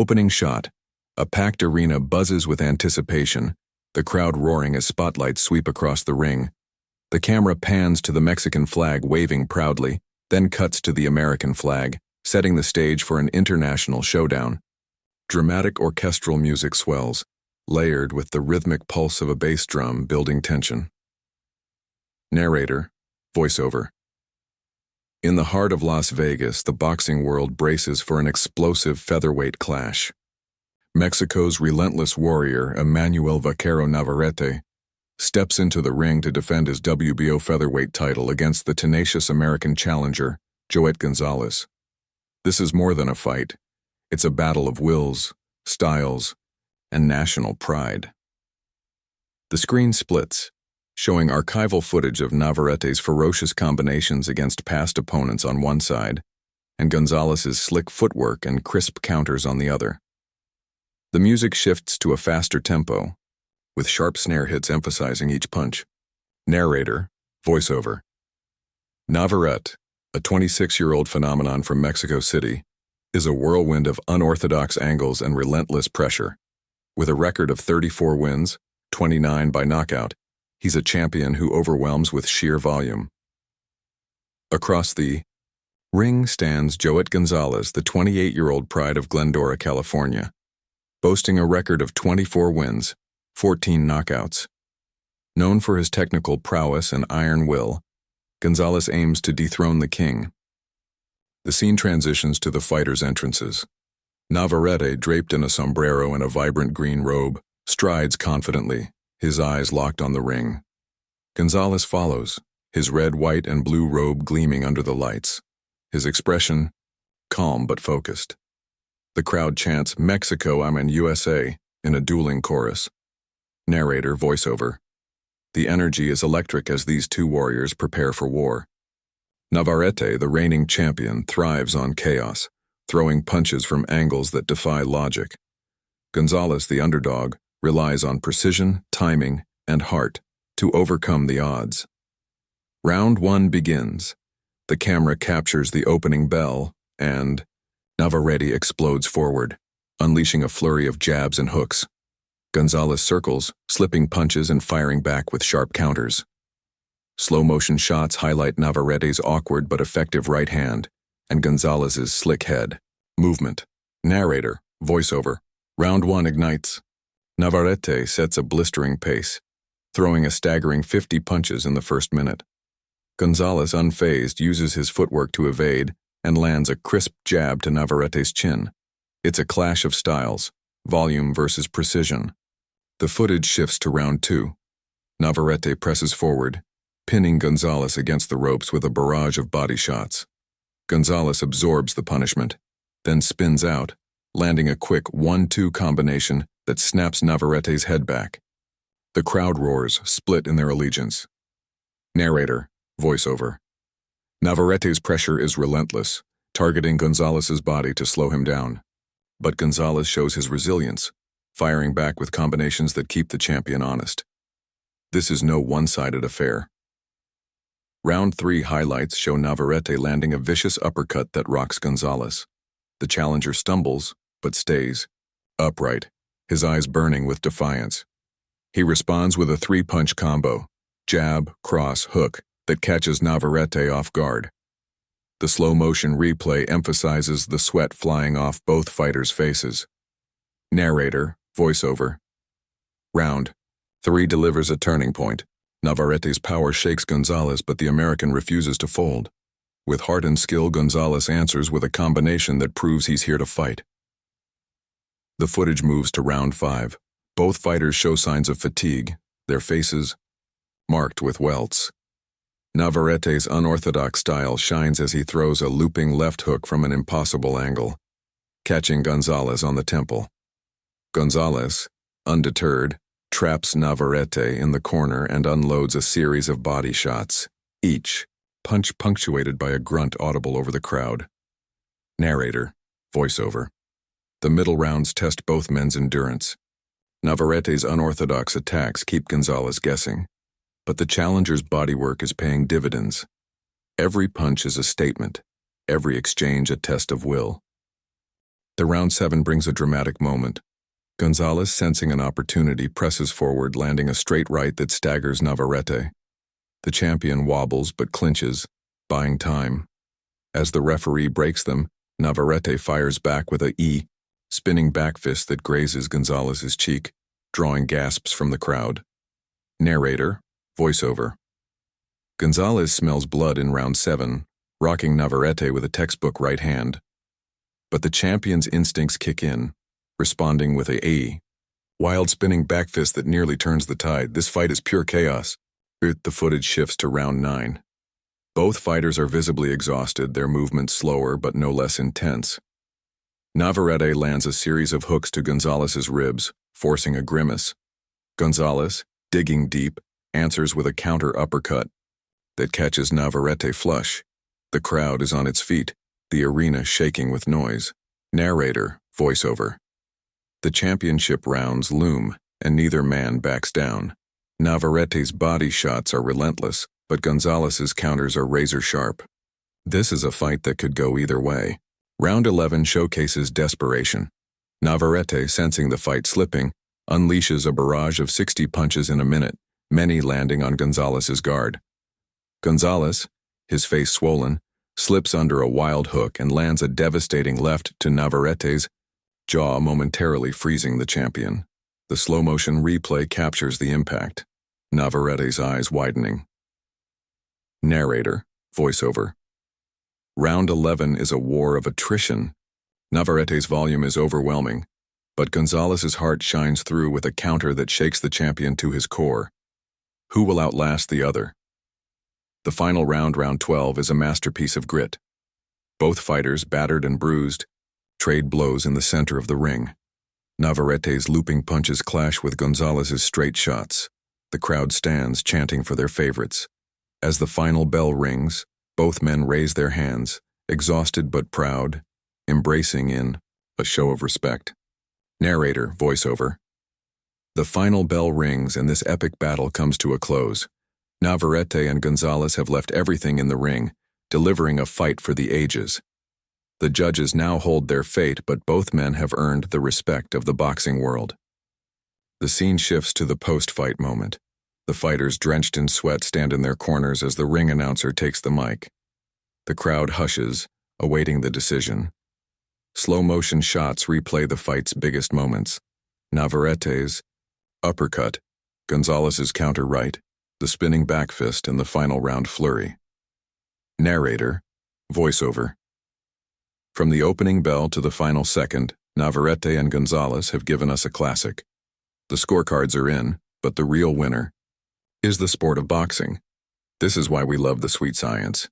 Opening shot. A packed arena buzzes with anticipation, the crowd roaring as spotlights sweep across the ring. The camera pans to the Mexican flag waving proudly, then cuts to the American flag, setting the stage for an international showdown. Dramatic orchestral music swells, layered with the rhythmic pulse of a bass drum building tension. Narrator, voiceover. In the heart of Las Vegas, the boxing world braces for an explosive featherweight clash. Mexico's relentless warrior, EMANUEL Navarrete, steps into the ring to defend his WBO featherweight title against the tenacious American challenger, JOET GONZALEZ. This is more than a fight. It's a battle of wills, styles, and national pride. The screen splits, showing archival footage of Navarrete's ferocious combinations against past opponents on one side, and Gonzalez's slick footwork and crisp counters on the other. The music shifts to a faster tempo, with sharp snare hits emphasizing each punch. Narrator, voiceover. Navarrete, a 26-year-old phenomenon from Mexico City, is a whirlwind of unorthodox angles and relentless pressure. With a record of 34 wins, 29 by knockout, he's a champion who overwhelms with sheer volume. Across the ring stands JOET GONZALEZ, the 28-year-old pride of Glendora, California, boasting a record of 24 wins, 14 knockouts. Known for his technical prowess and iron will, Gonzalez aims to dethrone the king. The scene transitions to the fighters' entrances. Navarrete, draped in a sombrero and a vibrant green robe, strides confidently, his eyes locked on the ring. Gonzalez follows, his red, white, and blue robe gleaming under the lights, his expression calm but focused. The crowd chants, "Mexico, I'm in USA," in a dueling chorus. Narrator, voiceover. The energy is electric as these two warriors prepare for war. Navarrete, the reigning champion, thrives on chaos, throwing punches from angles that defy logic. Gonzalez, the underdog, relies on precision, timing, and heart to overcome the odds. Round 1 begins. The camera captures the opening bell, and Navarrete explodes forward, unleashing a flurry of jabs and hooks. Gonzalez circles, slipping punches and firing back with sharp counters. Slow-motion shots highlight Navarrete's awkward but effective right hand and Gonzalez's slick head. Movement. Narrator, voiceover. Round 1 ignites. Navarrete sets a blistering pace, throwing a staggering 50 punches in the first minute. Gonzalez, unfazed, uses his footwork to evade and lands a crisp jab to Navarrete's chin. It's a clash of styles, volume versus precision. The footage shifts to round 2. Navarrete presses forward, pinning Gonzalez against the ropes with a barrage of body shots. Gonzalez absorbs the punishment, then spins out, landing a quick 1-2 combination that snaps Navarrete's head back. The crowd roars, split in their allegiance. Narrator, voiceover. Navarrete's pressure is relentless, targeting Gonzalez's body to slow him down. But Gonzalez shows his resilience, firing back with combinations that keep the champion honest. This is no one-sided affair. Round 3 highlights show Navarrete landing a vicious uppercut that rocks Gonzalez. The challenger stumbles, but stays upright, his eyes burning with defiance. He responds with a 3-punch combo, jab, cross, hook, that catches Navarrete off guard. The slow-motion replay emphasizes the sweat flying off both fighters' faces. Narrator, voiceover. Round 3 delivers a turning point. Navarrete's power shakes Gonzalez, but the American refuses to fold. With heart and skill, Gonzalez answers with a combination that proves he's here to fight. The footage moves to round 5. Both fighters show signs of fatigue, their faces marked with welts. Navarrete's unorthodox style shines as he throws a looping left hook from an impossible angle, catching Gonzalez on the temple. Gonzalez, undeterred, traps Navarrete in the corner and unloads a series of body shots, each punch punctuated by a grunt audible over the crowd. Narrator, voiceover. The middle rounds test both men's endurance. Navarrete's unorthodox attacks keep Gonzalez guessing, but the challenger's bodywork is paying dividends. Every punch is a statement, every exchange a test of will. The round 7 brings a dramatic moment. Gonzalez, sensing an opportunity, presses forward, landing a straight right that staggers Navarrete. The champion wobbles but clinches, buying time. As the referee breaks them, Navarrete fires back with a spinning back fist that grazes Gonzalez's cheek, drawing gasps from the crowd. Narrator, voiceover. Gonzalez smells blood in round 7, rocking Navarrete with a textbook right hand. But the champion's instincts kick in, responding with a wild spinning back fist that nearly turns the tide. This fight is pure chaos. The footage shifts to round 9. Both fighters are visibly exhausted, their movements slower but no less intense. Navarrete lands a series of hooks to Gonzalez's ribs, forcing a grimace. Gonzalez, digging deep, answers with a counter uppercut that catches Navarrete flush. The crowd is on its feet, the arena shaking with noise. Narrator, voiceover. The championship rounds loom, and neither man backs down. Navarrete's body shots are relentless, but Gonzalez's counters are razor-sharp. This is a fight that could go either way. Round 11 showcases desperation. Navarrete, sensing the fight slipping, unleashes a barrage of 60 punches in a minute, many landing on Gonzalez's guard. Gonzalez, his face swollen, slips under a wild hook and lands a devastating left to Navarrete's jaw, momentarily freezing the champion. The slow-motion replay captures the impact, Navarrete's eyes widening. Narrator, voiceover. Round 11 is a war of attrition. Navarrete's volume is overwhelming, but Gonzalez's heart shines through with a counter that shakes the champion to his core. Who will outlast the other? The final round, round 12, is a masterpiece of grit. Both fighters, battered and bruised, trade blows in the center of the ring. Navarrete's looping punches clash with Gonzalez's straight shots. The crowd stands, chanting for their favorites. As the final bell rings, both men raise their hands, exhausted but proud, embracing in a show of respect. Narrator, voiceover. The final bell rings and this epic battle comes to a close. Navarrete and Gonzalez have left everything in the ring, delivering a fight for the ages. The judges now hold their fate, but both men have earned the respect of the boxing world. The scene shifts to the post-fight moment. The fighters, drenched in sweat, stand in their corners as the ring announcer takes the mic. The crowd hushes, awaiting the decision. Slow-motion shots replay the fight's biggest moments. Navarrete's uppercut, Gonzalez's counter right, the spinning back fist, and the final round flurry. Narrator, voiceover. From the opening bell to the final second, Navarrete and Gonzalez have given us a classic. The scorecards are in, but the real winner is the sport of boxing. This is why we love the sweet science.